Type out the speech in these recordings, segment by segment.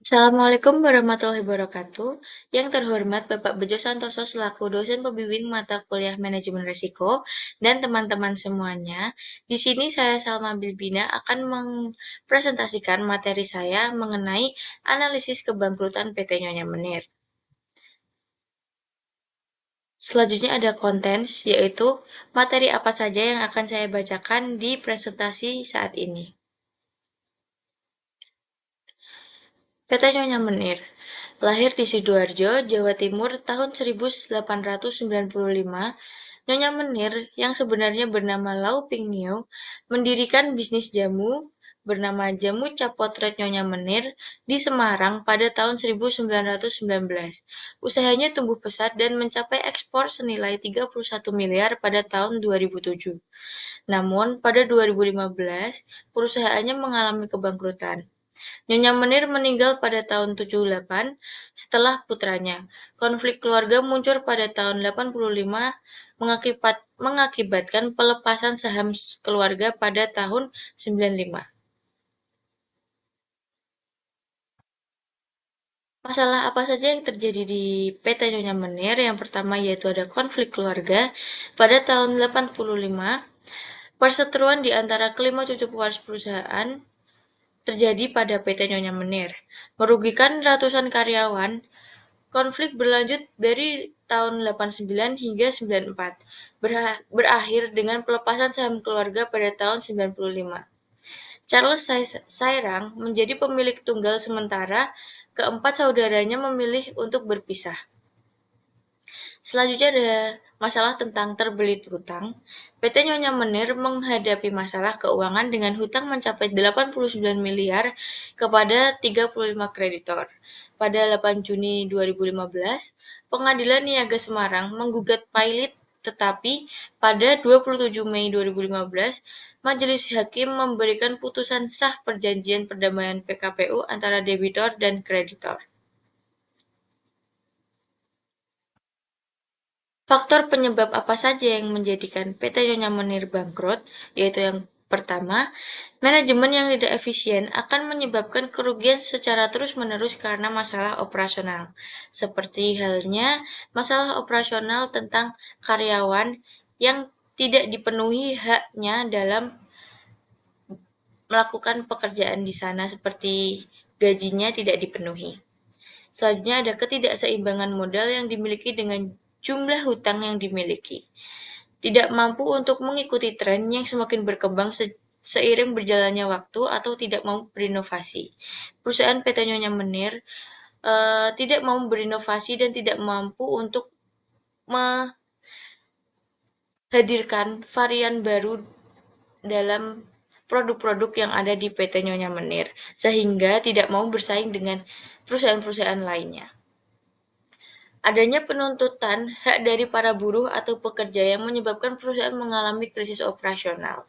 Assalamualaikum warahmatullahi wabarakatuh. Yang terhormat Bapak Bejo Santoso selaku dosen pembimbing mata kuliah manajemen risiko dan teman-teman semuanya. Di sini saya Salma Bilbina akan mempresentasikan materi saya mengenai analisis kebangkrutan PT Nyonya Menir. Selanjutnya ada contents, yaitu materi apa saja yang akan saya bacakan di presentasi saat ini. PT Nyonya Menir, lahir di Sidoarjo, Jawa Timur tahun 1895, Nyonya Menir yang sebenarnya bernama Lau Ping Niu mendirikan bisnis jamu bernama Jamu Cap Potret Nyonya Menir di Semarang pada tahun 1919. Usahanya tumbuh pesat dan mencapai ekspor senilai 31 miliar pada tahun 2007. Namun, pada 2015, perusahaannya mengalami kebangkrutan. Nyonya Menir meninggal pada tahun 78 setelah putranya. Konflik keluarga muncul pada tahun 85 mengakibatkan pelepasan saham keluarga pada tahun 95. Masalah apa saja yang terjadi di PT Nyonya Menir? Yang pertama yaitu ada konflik keluarga pada tahun 85. Perseteruan di antara kelima cucu pewaris perusahaan terjadi pada PT Nyonya Menir, merugikan ratusan karyawan. Konflik berlanjut dari tahun 89 hingga 94, berakhir dengan pelepasan saham keluarga pada tahun 95. Charles Sairang menjadi pemilik tunggal sementara, keempat saudaranya memilih untuk berpisah. Selanjutnya ada masalah tentang terbelit hutang. PT Nyonya Menir menghadapi masalah keuangan dengan hutang mencapai 89 miliar kepada 35 kreditor. Pada 8 Juni 2015, Pengadilan Niaga Semarang menggugat Pilot, tetapi pada 27 Mei 2015, Majelis Hakim memberikan putusan sah perjanjian perdamaian PKPU antara debitor dan kreditor. Faktor penyebab apa saja yang menjadikan PT Nyonya Menir bangkrut? Yaitu yang pertama, manajemen yang tidak efisien akan menyebabkan kerugian secara terus-menerus karena masalah operasional. Seperti halnya masalah operasional tentang karyawan yang tidak dipenuhi haknya dalam melakukan pekerjaan di sana, seperti gajinya tidak dipenuhi. Selanjutnya ada ketidakseimbangan modal yang dimiliki dengan jumlah hutang yang dimiliki. Tidak mampu untuk mengikuti tren yang semakin berkembang seiring berjalannya waktu atau tidak mau berinovasi. Perusahaan PT Nyonya Menir tidak mau berinovasi dan tidak mampu untuk menghadirkan varian baru dalam produk-produk yang ada di PT Nyonya Menir, sehingga tidak mau bersaing dengan perusahaan-perusahaan lainnya. Adanya penuntutan hak dari para buruh atau pekerja yang menyebabkan perusahaan mengalami krisis operasional.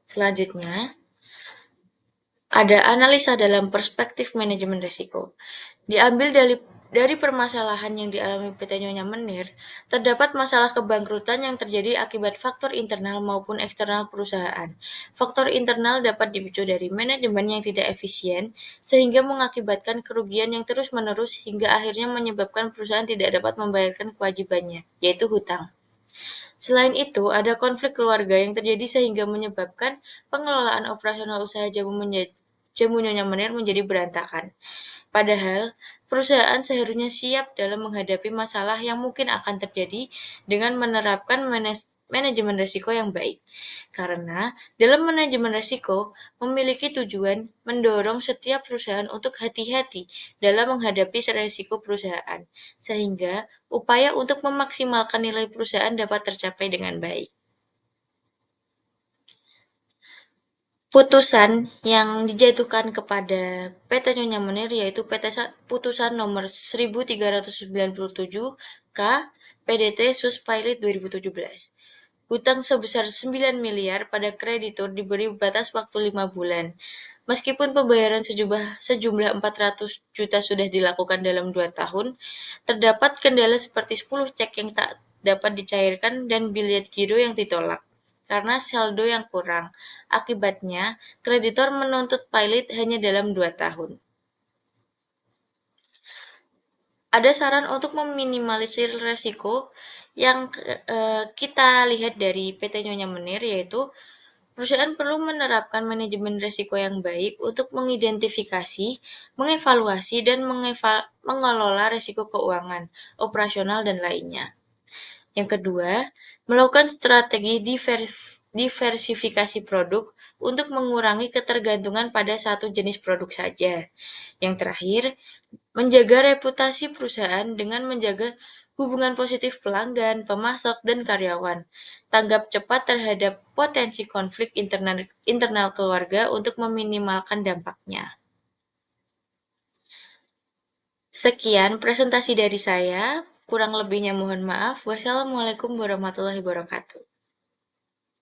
Selanjutnya, ada analisa dalam perspektif manajemen risiko. Diambil dari permasalahan yang dialami PT Nyonya Menir, terdapat masalah kebangkrutan yang terjadi akibat faktor internal maupun eksternal perusahaan. Faktor internal dapat dipicu dari manajemen yang tidak efisien, sehingga mengakibatkan kerugian yang terus-menerus hingga akhirnya menyebabkan perusahaan tidak dapat membayarkan kewajibannya, yaitu hutang. Selain itu, ada konflik keluarga yang terjadi sehingga menyebabkan pengelolaan operasional usaha Jamu Nyonya Menir menjadi berantakan. Padahal, perusahaan seharusnya siap dalam menghadapi masalah yang mungkin akan terjadi dengan menerapkan manajemen risiko yang baik. Karena dalam manajemen risiko memiliki tujuan mendorong setiap perusahaan untuk hati-hati dalam menghadapi risiko perusahaan, sehingga upaya untuk memaksimalkan nilai perusahaan dapat tercapai dengan baik. Putusan yang dijatuhkan kepada PT Nyonya Menir yaitu Putusan Nomor 1397 K PDT Sus Pilot 2017. Hutang sebesar 9 miliar pada kreditur diberi batas waktu 5 bulan. Meskipun pembayaran sejumlah 400 juta sudah dilakukan dalam 2 tahun, terdapat kendala seperti 10 cek yang tak dapat dicairkan dan bilet giro yang ditolak karena saldo yang kurang. Akibatnya, kreditor menuntut Pilot hanya dalam 2 tahun. Ada saran untuk meminimalisir resiko yang kita lihat dari PT Nyonya Menir, yaitu perusahaan perlu menerapkan manajemen risiko yang baik untuk mengidentifikasi, mengevaluasi, dan mengelola risiko keuangan, operasional, dan lainnya. Yang kedua, melakukan strategi diversifikasi produk untuk mengurangi ketergantungan pada satu jenis produk saja. Yang terakhir, menjaga reputasi perusahaan dengan menjaga hubungan positif pelanggan, pemasok, dan karyawan. Tanggap cepat terhadap potensi konflik internal keluarga untuk meminimalkan dampaknya. Sekian presentasi dari saya. Kurang lebihnya mohon maaf. Wassalamualaikum warahmatullahi wabarakatuh.